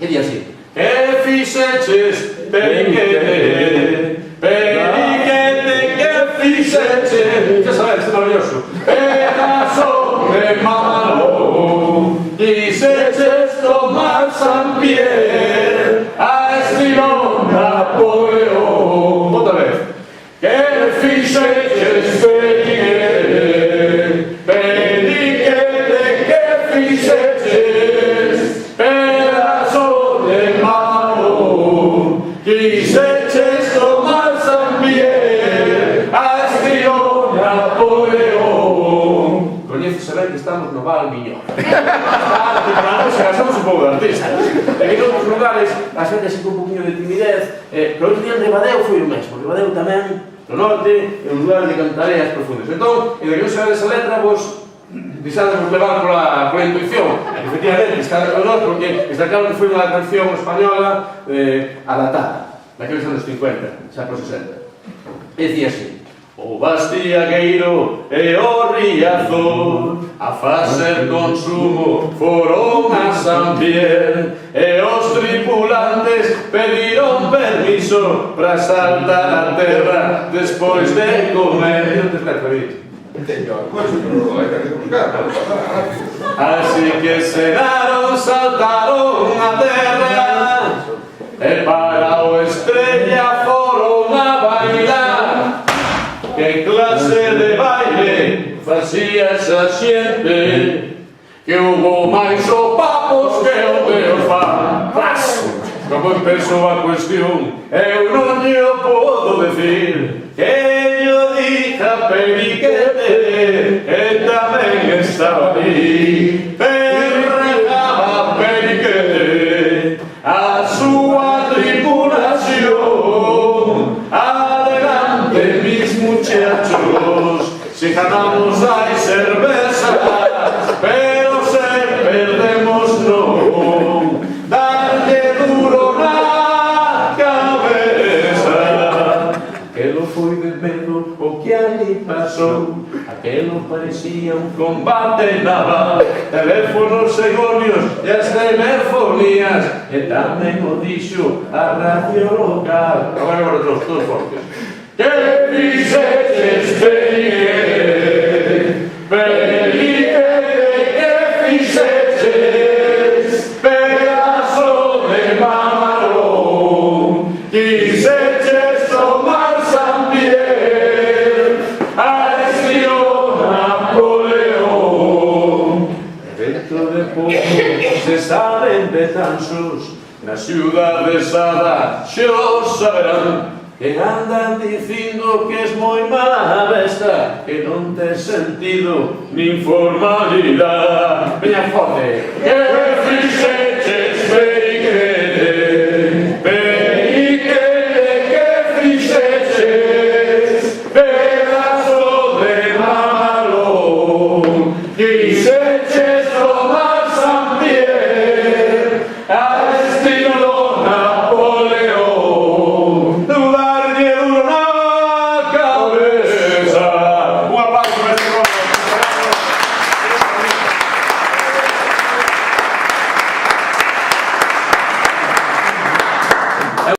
E di así: que fixeches, periquete, periquete, que fixeches. Xa sabes, é maravilloso. Pedazo de malo, quixeches tomar San Pierre, a estilo Napoleón. Outra vez. Que fixeches, periquete, periquete, que fixeches, pedazo de malo, quixeches tomar San Pierre, a estilo Napoleón. Coñeces a ver que estamos no Val Miñor. Somos un pouco de artistas. E que noutros lugares a xente así con un poquinho de timidez, pero outro día en Ribadeo foi o mesmo. Ribadeo tamén, no norte, é un lugar de cantareas profundas. Entón, e de que non se ve esa letra, vos deixademos levar pola intuición. Efectivamente, está no norte, porque está claro que foi unha canción española adaptada, naqueles anos 50, xa por 60. E dicía así: o bastiagueiro e o Riazor a facer consumo foron a San Pierre, e os tripulantes pediron permiso para saltar a terra despois de comer. Non te espeto, David. Así que cenaron, saltaron a terra, e para o Estrella foron a bailar. Que clase de baile facía esa xente, que hubo máis sopapos que o Deus fa. Como empezou a cuestión, eu non lle podo decir, que yo diga periquete, e tamén estaba ali. Perrejaba periquete, a súa tripulación. Adelante, mis muchachos, si ganamos hay cerveza, pero se perdemos no. Darle duro na cabeza, que lo foi de medo o que ali pasou. Aquelo parecía un combate naval, teléfonos segonios e as telefonías, e tamén o dixo a radio local. Agora todos fortes. Que fixeches, periquete, periquete, que fixeches, pedazo de malo, quixeches tomar San Pierre, a estilo Napoleón. Dentro de pouco se salen betanzos, na ciudad besada xo saberán, que andan dicindo que es moi mala besta, que non tes sentido nin formalidade. Veña forte. Que fixeches, periquete, periquete, que fixeches, pedazo de malo, que